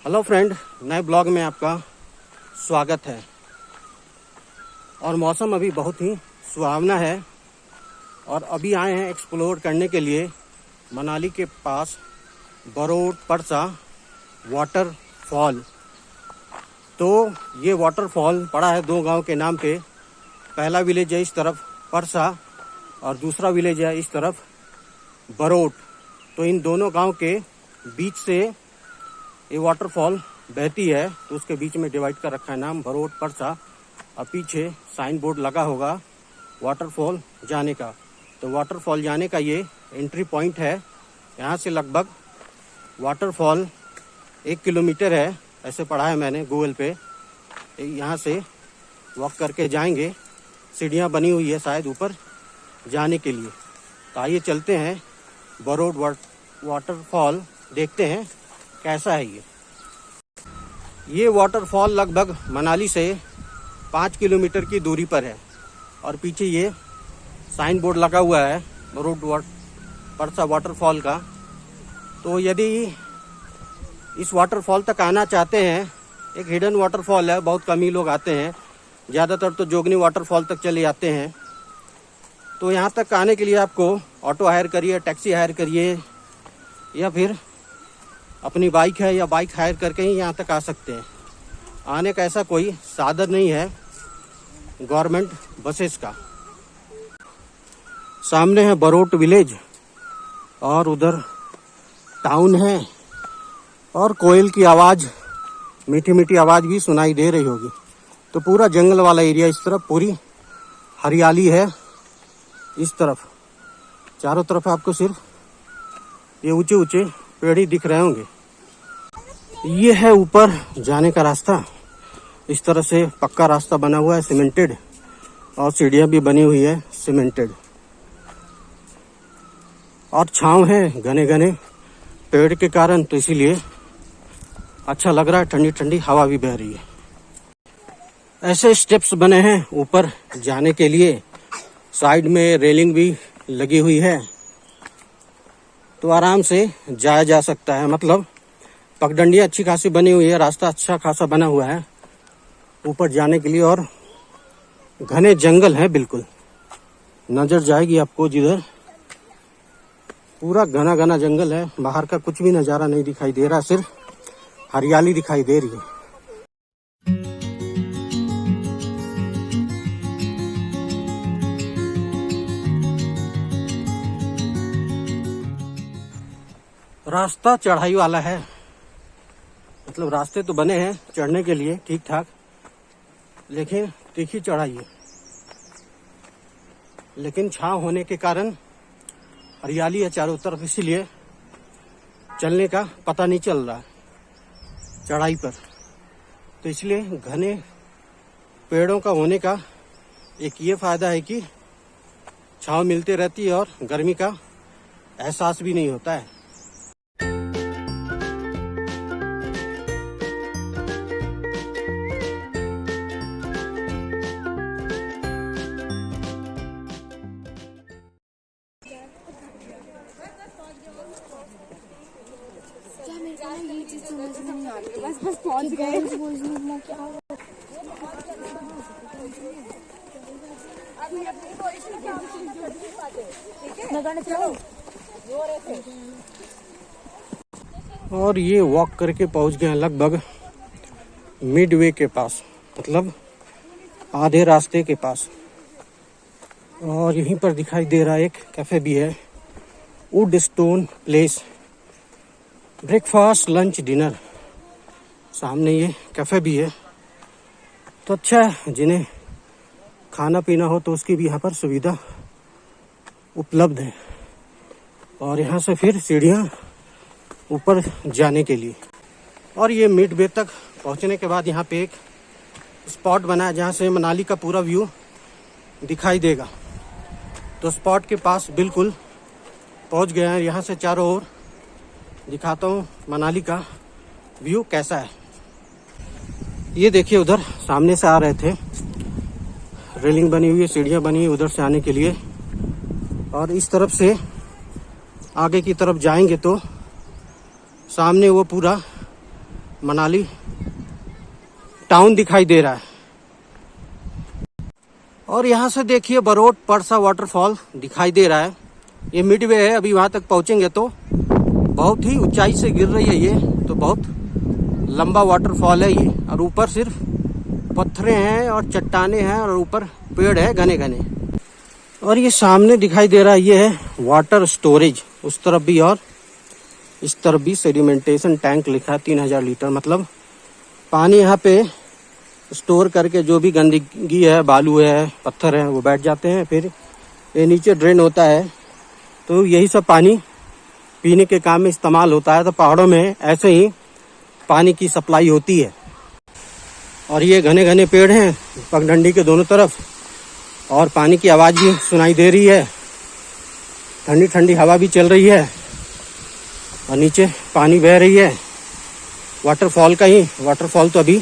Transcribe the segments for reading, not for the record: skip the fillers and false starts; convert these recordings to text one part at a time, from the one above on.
Hello friend, नए blog में आपका स्वागत है। और मौसम अभी बहुत ही सुहावना है और अभी आए हैं एक्सप्लोर करने के लिए मनाली के पास बरोट परसा वाटरफॉल। तो ये वाटरफॉल पड़ा है दो गांव के नाम पे। पहला विलेज है इस तरफ परसा और दूसरा विलेज है इस तरफ बरोट। तो इन दोनों गांव के बीच से ये वाटरफॉल बहती है, तो उसके बीच में डिवाइड कर रखा है नाम बरोट परसा। और पीछे साइन बोर्ड लगा होगा वाटरफॉल जाने का। तो वाटरफॉल जाने का ये एंट्री पॉइंट है। यहाँ से लगभग वाटरफॉल 1 किलोमीटर है, ऐसे पढ़ा है मैंने गूगल पे। यहाँ से वॉक करके जाएंगे, सीढ़ियाँ बनी हुई है शायद ऊपर जाने के लिए। तो आइए चलते हैं बरोट वाटरफॉल, देखते हैं कैसा है ये वाटरफॉल लगभग मनाली से 5 किलोमीटर की दूरी पर है। और पीछे ये साइन बोर्ड लगा हुआ है बरोट परसा वाटरफॉल का। तो यदि इस वाटरफॉल तक आना चाहते हैं, एक हिडन वाटरफॉल है, बहुत कम ही लोग आते हैं, ज़्यादातर तो जोगनी वाटरफॉल तक चले जाते हैं। तो यहाँ तक आने के लिए आपको ऑटो हायर करिए, टैक्सी हायर करिए, या फिर अपनी बाइक है या बाइक हायर करके ही यहाँ तक आ सकते हैं। आने का ऐसा कोई साधन नहीं है गवर्नमेंट बसेस का। सामने है बरोट विलेज और उधर टाउन है और कोयल की आवाज़, मीठी मीठी आवाज़ भी सुनाई दे रही होगी। तो पूरा जंगल वाला एरिया इस तरफ, पूरी हरियाली है इस तरफ। चारों तरफ आपको सिर्फ ये ऊंचे ऊंचे पेड़ ही दिख रहे होंगे। ये है ऊपर जाने का रास्ता। इस तरह से पक्का रास्ता बना हुआ है, सीमेंटेड, और सीढ़ियाँ भी बनी हुई है सीमेंटेड। और छांव है घने घने पेड़ के कारण, तो इसीलिए अच्छा लग रहा है, ठंडी ठंडी हवा भी बह रही है। ऐसे स्टेप्स बने हैं ऊपर जाने के लिए, साइड में रेलिंग भी लगी हुई है, तो आराम से जाया जा सकता है। मतलब पगडंडियाँ अच्छी खासी बनी हुई है, रास्ता अच्छा खासा बना हुआ है ऊपर जाने के लिए। और घने जंगल है, बिल्कुल नजर जाएगी आपको जिधर, पूरा घना घना जंगल है। बाहर का कुछ भी नज़ारा नहीं दिखाई दे रहा, सिर्फ हरियाली दिखाई दे रही है। रास्ता चढ़ाई वाला है, मतलब रास्ते तो बने हैं चढ़ने के लिए ठीक ठाक, लेकिन तीखी चढ़ाई है। लेकिन छांव होने के कारण हरियाली है चारों तरफ, इसीलिए चलने का पता नहीं चल रहा है चढ़ाई पर। तो इसलिए घने पेड़ों का होने का एक ये फायदा है कि छांव मिलती रहती है और गर्मी का एहसास भी नहीं होता है। ये चीज समझ में नहीं आ रही, बस पहुंच गए। और ये वॉक करके पहुंच गए हैं लगभग मिडवे के पास, मतलब आधे रास्ते के पास। और यहीं पर दिखाई दे रहा है एक कैफे भी है, would stone place, breakfast lunch dinner. सामने ये कैफे भी है, तो अच्छा है, जिन्हें खाना पीना हो तो उसकी भी यहाँ पर सुविधा उपलब्ध है। और यहाँ से फिर सीढ़ियाँ ऊपर जाने के लिए। और ये मिडवे तक पहुँचने के बाद यहाँ पे एक स्पॉट बना है जहाँ से मनाली का पूरा व्यू दिखाई देगा। तो स्पॉट के पास बिल्कुल पहुँच गए हैं। यहाँ से चारों ओर दिखाता हूँ मनाली का व्यू कैसा है। ये देखिए, उधर सामने से आ रहे थे, रेलिंग बनी हुई है, सीढ़ियाँ बनी हुई उधर से आने के लिए। और इस तरफ से आगे की तरफ जाएंगे तो सामने वो पूरा मनाली टाउन दिखाई दे रहा है। और यहाँ से देखिए बरोट परसा वाटरफॉल दिखाई दे रहा है। ये मिडवे है, अभी वहाँ तक पहुँचेंगे तो बहुत ही ऊंचाई से गिर रही है ये, तो बहुत लंबा वाटरफॉल है ये। और ऊपर सिर्फ पत्थरें हैं और चट्टाने हैं और ऊपर पेड़ है घने घने। और ये सामने दिखाई दे रहा है ये है वाटर स्टोरेज, उस तरफ भी और इस तरफ भी सेडिमेंटेशन टैंक लिखा है 3000 लीटर। मतलब पानी यहाँ पे स्टोर करके जो भी गंदगी है, बालू है, पत्थर है, वो बैठ जाते हैं, फिर ये नीचे ड्रेन होता है। तो यही सब पानी पीने के काम में इस्तेमाल होता है। तो पहाड़ों में ऐसे ही पानी की सप्लाई होती है। और ये घने घने पेड़ हैं पगडंडी के दोनों तरफ, और पानी की आवाज़ भी सुनाई दे रही है। ठंडी ठंडी हवा भी चल रही है और नीचे पानी बह रही है वाटरफॉल का ही। वाटरफॉल तो अभी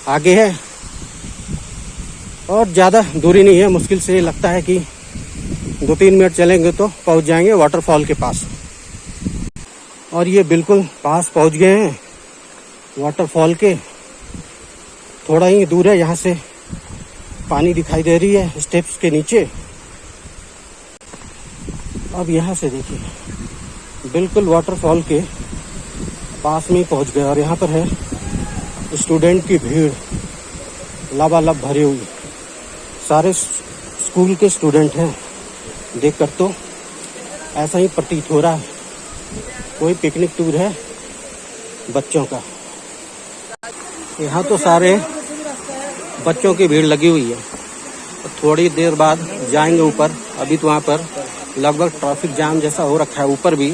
आगे है और ज़्यादा दूरी नहीं है, मुश्किल से लगता है कि 2-3 मिनट चलेंगे तो पहुंच जाएंगे वाटरफॉल के पास। और ये बिल्कुल पास पहुंच गए हैं वाटरफॉल के। थोड़ा ही दूर है यहाँ से, पानी दिखाई दे रही है स्टेप्स के नीचे। अब यहाँ से देखिए बिल्कुल वाटरफॉल के पास में ही पहुँच गए। और यहाँ पर है स्टूडेंट की भीड़ लबालब भरी हुई, सारे स्कूल के स्टूडेंट हैं। देखकर तो ऐसा ही प्रतीत हो रहा है कोई पिकनिक टूर है बच्चों का। यहाँ तो सारे बच्चों की भीड़ लगी हुई है। तो थोड़ी देर बाद जाएंगे ऊपर। अभी तो वहाँ पर लगभग ट्रैफिक जाम जैसा हो रखा है, ऊपर भी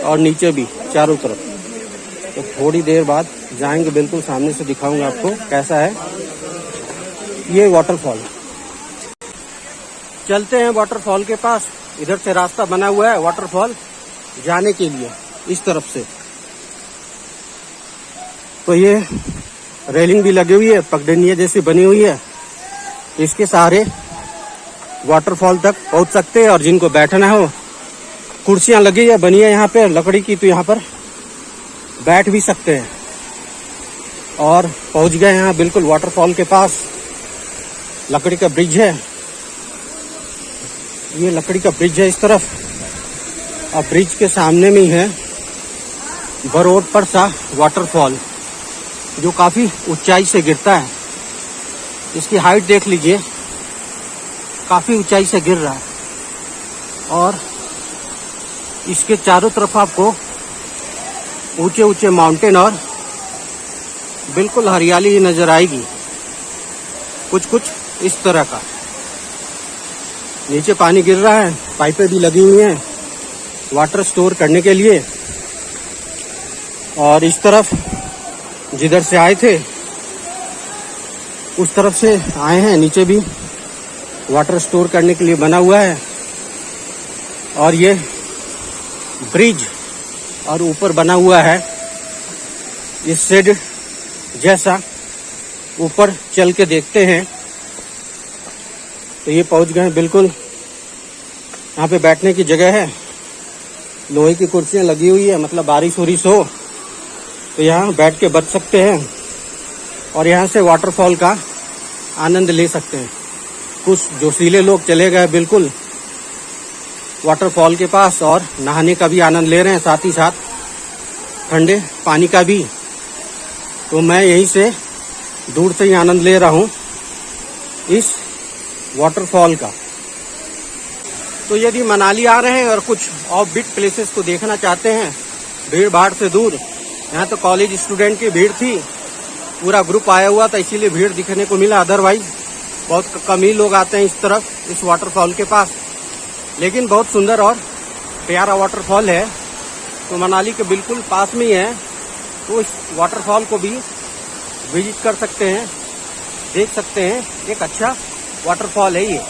और नीचे भी चारों तरफ। तो थोड़ी देर बाद जाएंगे, बिल्कुल सामने से दिखाऊंगा आपको कैसा है ये वाटरफॉल। चलते हैं वाटरफॉल के पास। इधर से रास्ता बना हुआ है वाटरफॉल जाने के लिए, इस तरफ से। तो ये रेलिंग भी लगी हुई है, पगडंडियां जैसी बनी हुई है। इसके सहारे वाटरफॉल तक पहुंच सकते हैं। और जिनको बैठना हो, कुर्सियां लगी है, बनी है यहाँ पे लकड़ी की, तो यहाँ पर बैठ भी सकते हैं। और पहुंच गए यहाँ बिल्कुल वाटरफॉल के पास। लकड़ी का ब्रिज है, ये लकड़ी का ब्रिज है इस तरफ। और ब्रिज के सामने में ही है बरोट परसा वाटरफॉल, जो काफी ऊंचाई से गिरता है। इसकी हाइट देख लीजिए, काफी ऊंचाई से गिर रहा है। और इसके चारों तरफ आपको ऊंचे ऊंचे माउंटेन और बिल्कुल हरियाली ही नजर आएगी, कुछ कुछ इस तरह का। नीचे पानी गिर रहा है, पाइपें भी लगी हुई हैं वाटर स्टोर करने के लिए। और इस तरफ जिधर से आए थे उस तरफ से आए हैं, नीचे भी वाटर स्टोर करने के लिए बना हुआ है। और ये ब्रिज और ऊपर बना हुआ है ये शेड जैसा। ऊपर चल के देखते हैं। तो ये पहुंच गए बिल्कुल, यहाँ पे बैठने की जगह है, लोहे की कुर्सियां लगी हुई है। मतलब बारिश वारिश हो तो यहाँ बैठ के बच सकते हैं और यहाँ से वाटरफॉल का आनंद ले सकते हैं। कुछ जोशीले लोग चले गए बिल्कुल वाटरफॉल के पास और नहाने का भी आनंद ले रहे हैं, साथ ही साथ ठंडे पानी का भी। तो मैं यहीं से दूर से ही आनंद ले रहा हूँ इस वाटरफॉल का। तो यदि मनाली आ रहे हैं और कुछ ऑफ बीट प्लेसेस को देखना चाहते हैं भीड़ भाड़ से दूर, यहाँ तो कॉलेज स्टूडेंट की भीड़ थी, पूरा ग्रुप आया हुआ था, इसीलिए भीड़ दिखने को मिला। अदरवाइज बहुत कम ही लोग आते हैं इस तरफ, इस वाटरफॉल के पास। लेकिन बहुत सुंदर और प्यारा वाटरफॉल है। तो मनाली के बिल्कुल पास में ही है, तो इस वाटरफॉल को भी विजिट कर सकते हैं, देख सकते हैं। एक अच्छा वाटरफॉल है ये।